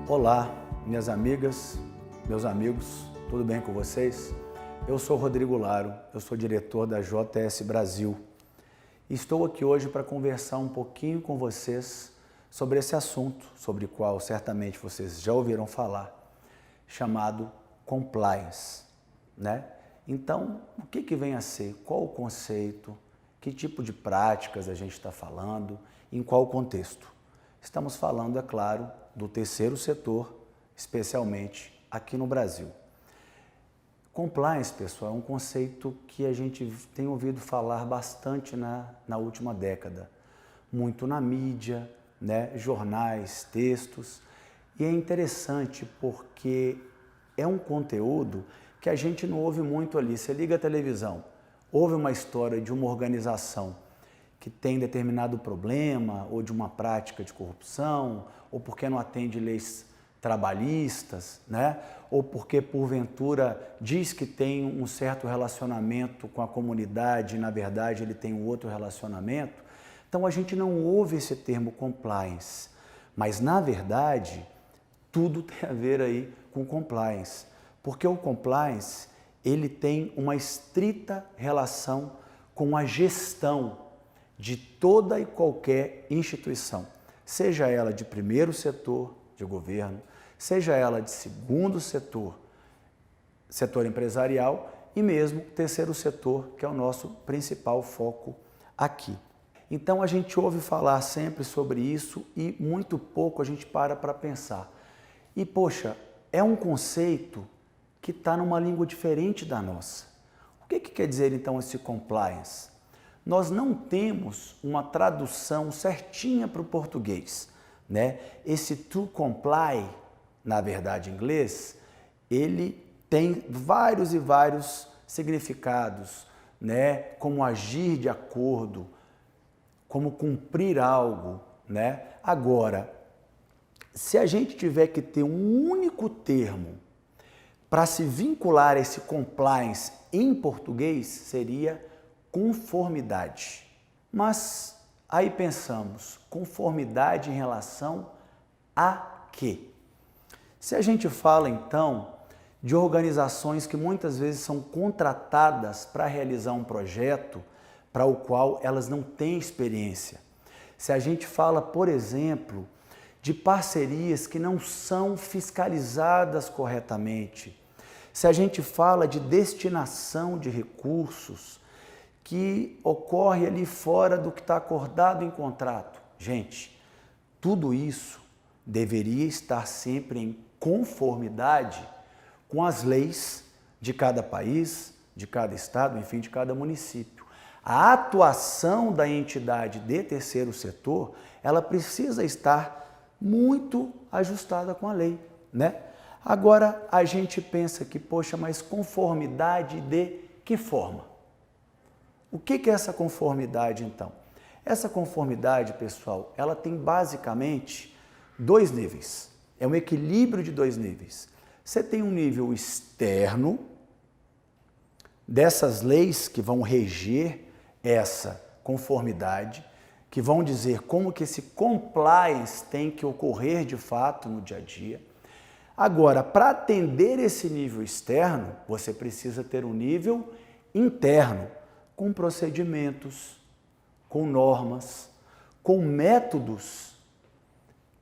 Olá, minhas amigas, meus amigos, tudo bem com vocês? Eu sou Rodrigo Laro, eu sou diretor da JS Brasil. Estou aqui hoje para conversar um pouquinho com vocês sobre esse assunto, sobre o qual certamente vocês já ouviram falar, chamado compliance, né? Então, o que vem a ser? Qual o conceito? Que tipo de práticas a gente está falando? Em qual contexto? Estamos falando, é claro, do terceiro setor, especialmente aqui no Brasil. Compliance, pessoal, é um conceito que a gente tem ouvido falar bastante na última década. Muito na mídia, né? Jornais, textos. E é interessante porque é um conteúdo que a gente não ouve muito ali. Você liga a televisão, ouve uma história de uma organização que tem determinado problema, ou de uma prática de corrupção, ou porque não atende leis trabalhistas, né? Ou porque porventura diz que tem um certo relacionamento com a comunidade e na verdade ele tem um outro relacionamento. Então a gente não ouve esse termo compliance, mas na verdade tudo tem a ver aí com compliance, porque o compliance ele tem uma estrita relação com a gestão de toda e qualquer instituição, seja ela de primeiro setor de governo, seja ela de segundo setor, setor empresarial e mesmo terceiro setor, que é o nosso principal foco aqui. Então a gente ouve falar sempre sobre isso e muito pouco a gente para pensar. E poxa, é um conceito que está numa língua diferente da nossa. O que quer dizer então esse compliance? Nós não temos uma tradução certinha para o português, né? Esse to comply, na verdade em inglês, ele tem vários e vários significados, né? Como agir de acordo, como cumprir algo, né? Agora, se a gente tiver que ter um único termo para se vincular a esse compliance em português, seria conformidade. Mas aí pensamos, conformidade em relação a quê? Se a gente fala então de organizações que muitas vezes são contratadas para realizar um projeto para o qual elas não têm experiência. Se a gente fala, por exemplo, de parcerias que não são fiscalizadas corretamente. Se a gente fala de destinação de recursos que ocorre ali fora do que está acordado em contrato. Gente, tudo isso deveria estar sempre em conformidade com as leis de cada país, de cada estado, enfim, de cada município. A atuação da entidade de terceiro setor, ela precisa estar muito ajustada com a lei, né? Agora, a gente pensa que, poxa, mas conformidade de que forma? O que é essa conformidade, então? Essa conformidade, pessoal, ela tem basicamente dois níveis. É um equilíbrio de dois níveis. Você tem um nível externo, dessas leis que vão reger essa conformidade, que vão dizer como que esse compliance tem que ocorrer de fato no dia a dia. Agora, para atender esse nível externo, você precisa ter um nível interno, com procedimentos, com normas, com métodos,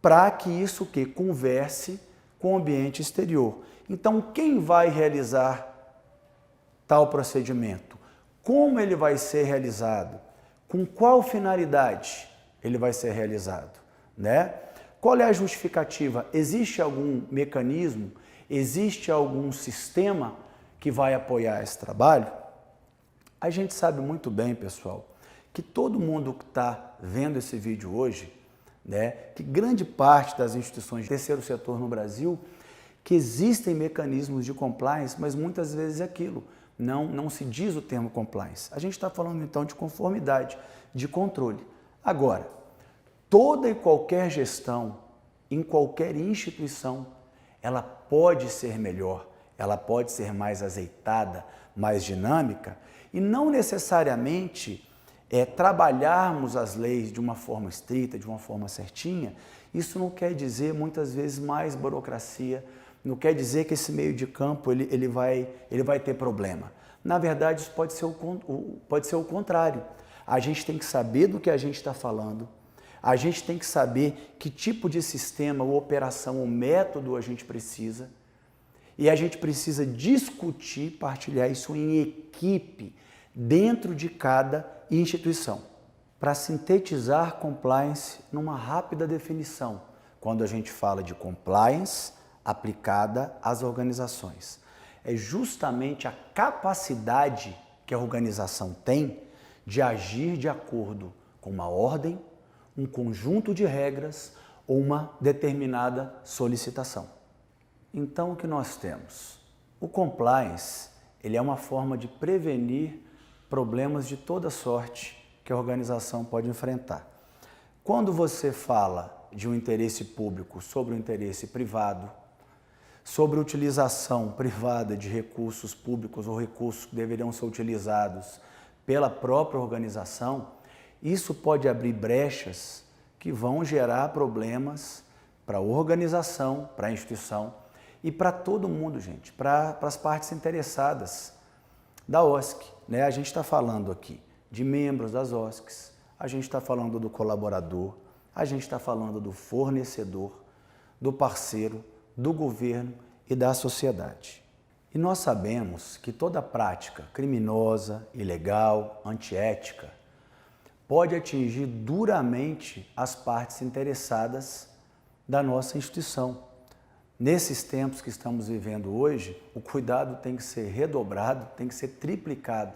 para que isso converse com o ambiente exterior. Então, quem vai realizar tal procedimento? Como ele vai ser realizado? Com qual finalidade ele vai ser realizado, né? Qual é a justificativa? Existe algum mecanismo? Existe algum sistema que vai apoiar esse trabalho? A gente sabe muito bem, pessoal, que todo mundo que está vendo esse vídeo hoje, né, que grande parte das instituições de terceiro setor no Brasil, que existem mecanismos de compliance, mas muitas vezes é aquilo, não se diz o termo compliance. A gente está falando então de conformidade, de controle. Agora, toda e qualquer gestão, em qualquer instituição, ela pode ser melhor, ela pode ser mais azeitada, mais dinâmica, e não necessariamente trabalharmos as leis de uma forma estrita, de uma forma certinha. Isso não quer dizer, muitas vezes, mais burocracia, não quer dizer que esse meio de campo ele vai ter problema. Na verdade, isso pode ser o contrário. A gente tem que saber do que a gente está falando, a gente tem que saber que tipo de sistema, ou operação, ou método a gente precisa, e a gente precisa discutir, partilhar isso em equipe, dentro de cada instituição. Para sintetizar compliance numa rápida definição, quando a gente fala de compliance aplicada às organizações, é justamente a capacidade que a organização tem de agir de acordo com uma ordem, um conjunto de regras ou uma determinada solicitação. Então, o que nós temos? O compliance, ele é uma forma de prevenir problemas de toda sorte que a organização pode enfrentar. Quando você fala de um interesse público sobre o interesse privado, sobre a utilização privada de recursos públicos ou recursos que deveriam ser utilizados pela própria organização, isso pode abrir brechas que vão gerar problemas para a organização, para a instituição e para todo mundo, gente, para as partes interessadas da OSC. A gente está falando aqui de membros das OSCs, a gente está falando do colaborador, a gente está falando do fornecedor, do parceiro, do governo e da sociedade. E nós sabemos que toda prática criminosa, ilegal, antiética, pode atingir duramente as partes interessadas da nossa instituição. Nesses tempos que estamos vivendo hoje, o cuidado tem que ser redobrado, tem que ser triplicado.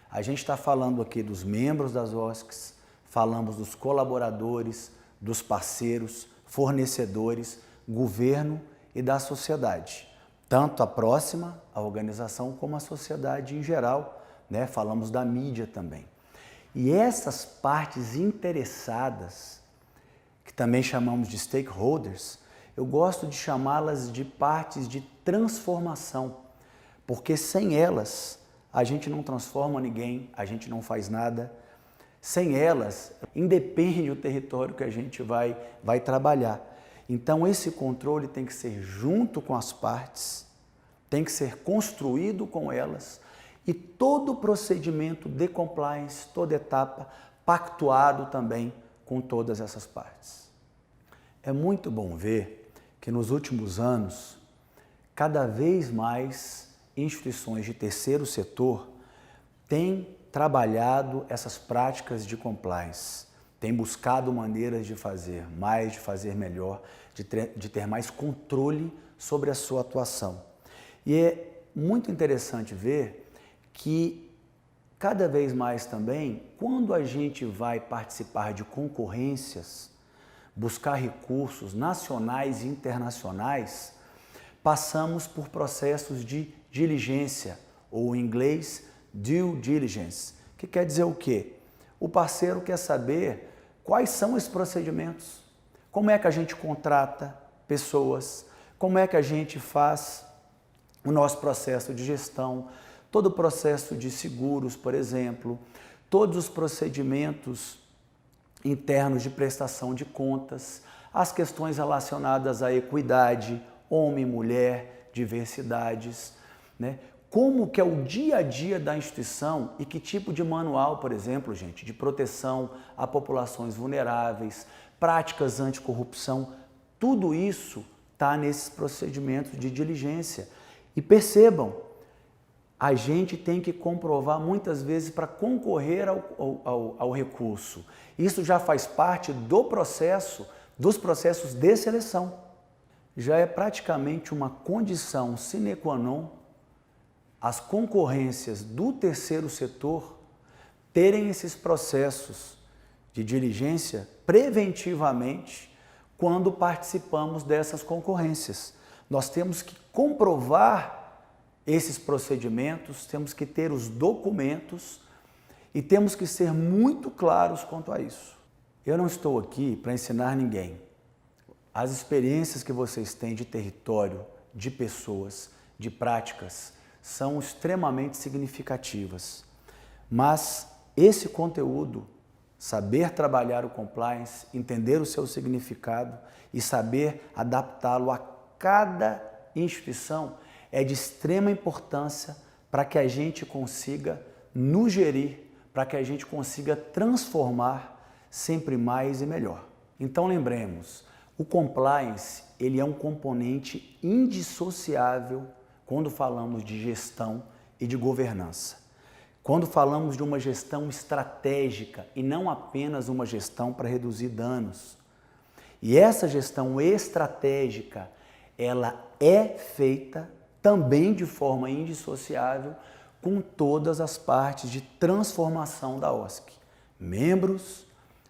A gente está falando aqui dos membros das OSCs, falamos dos colaboradores, dos parceiros, fornecedores, governo e da sociedade. Tanto a próxima, a organização, como a sociedade em geral, Falamos da mídia também. E essas partes interessadas, que também chamamos de stakeholders, eu gosto de chamá-las de partes de transformação, porque sem elas a gente não transforma ninguém, a gente não faz nada. Sem elas, independe do território que a gente vai trabalhar. Então esse controle tem que ser junto com as partes, tem que ser construído com elas, e todo o procedimento de compliance, toda etapa, pactuado também com todas essas partes. É muito bom ver que nos últimos anos, cada vez mais instituições de terceiro setor têm trabalhado essas práticas de compliance, têm buscado maneiras de fazer mais, de fazer melhor, de ter mais controle sobre a sua atuação. E é muito interessante ver que cada vez mais também, quando a gente vai participar de concorrências, buscar recursos nacionais e internacionais, passamos por processos de diligência, ou em inglês, due diligence, que quer dizer o quê? O parceiro quer saber quais são esses procedimentos, como é que a gente contrata pessoas, como é que a gente faz o nosso processo de gestão, todo o processo de seguros, por exemplo, todos os procedimentos internos de prestação de contas, as questões relacionadas à equidade, homem, mulher, diversidades, Como que é o dia a dia da instituição e que tipo de manual, por exemplo, gente, de proteção a populações vulneráveis, práticas anticorrupção, tudo isso está nesses procedimentos de diligência. E percebam, a gente tem que comprovar muitas vezes para concorrer ao recurso. Isso já faz parte do processo, dos processos de seleção. Já é praticamente uma condição sine qua non as concorrências do terceiro setor terem esses processos de diligência preventivamente quando participamos dessas concorrências. Nós temos que comprovar esses procedimentos, temos que ter os documentos e temos que ser muito claros quanto a isso. Eu não estou aqui para ensinar ninguém. As experiências que vocês têm de território, de pessoas, de práticas, são extremamente significativas. Mas esse conteúdo, saber trabalhar o compliance, entender o seu significado e saber adaptá-lo a cada instituição é de extrema importância para que a gente consiga nos gerir, para que a gente consiga transformar sempre mais e melhor. Então lembremos, o compliance ele é um componente indissociável quando falamos de gestão e de governança. Quando falamos de uma gestão estratégica e não apenas uma gestão para reduzir danos. E essa gestão estratégica, ela é feita também de forma indissociável com todas as partes de transformação da OSC. Membros,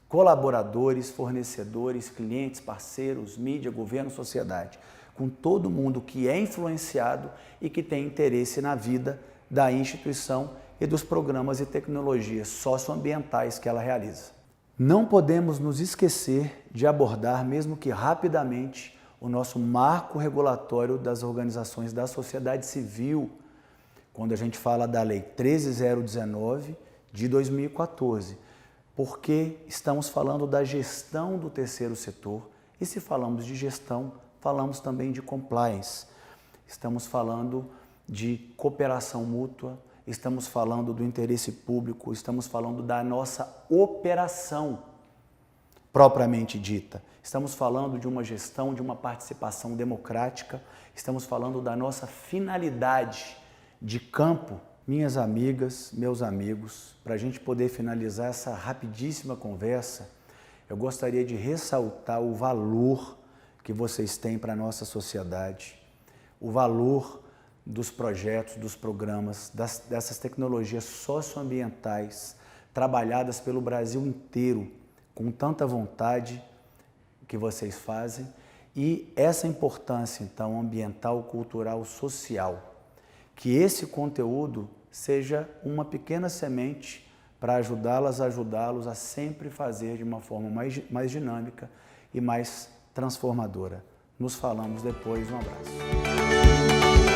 colaboradores, fornecedores, clientes, parceiros, mídia, governo, sociedade. Com todo mundo que é influenciado e que tem interesse na vida da instituição e dos programas e tecnologias socioambientais que ela realiza. Não podemos nos esquecer de abordar, mesmo que rapidamente, o nosso marco regulatório das organizações da sociedade civil, quando a gente fala da Lei 13.019 de 2014, porque estamos falando da gestão do terceiro setor e se falamos de gestão, falamos também de compliance. Estamos falando de cooperação mútua, estamos falando do interesse público, estamos falando da nossa operação propriamente dita. Estamos falando de uma gestão, de uma participação democrática, estamos falando da nossa finalidade de campo. Minhas amigas, meus amigos, para a gente poder finalizar essa rapidíssima conversa, eu gostaria de ressaltar o valor que vocês têm para a nossa sociedade, o valor dos projetos, dos programas, dessas tecnologias socioambientais trabalhadas pelo Brasil inteiro, com tanta vontade que vocês fazem, e essa importância, então, ambiental, cultural, social. Que esse conteúdo seja uma pequena semente para ajudá-los a sempre fazer de uma forma mais dinâmica e mais transformadora. Nos falamos depois, um abraço.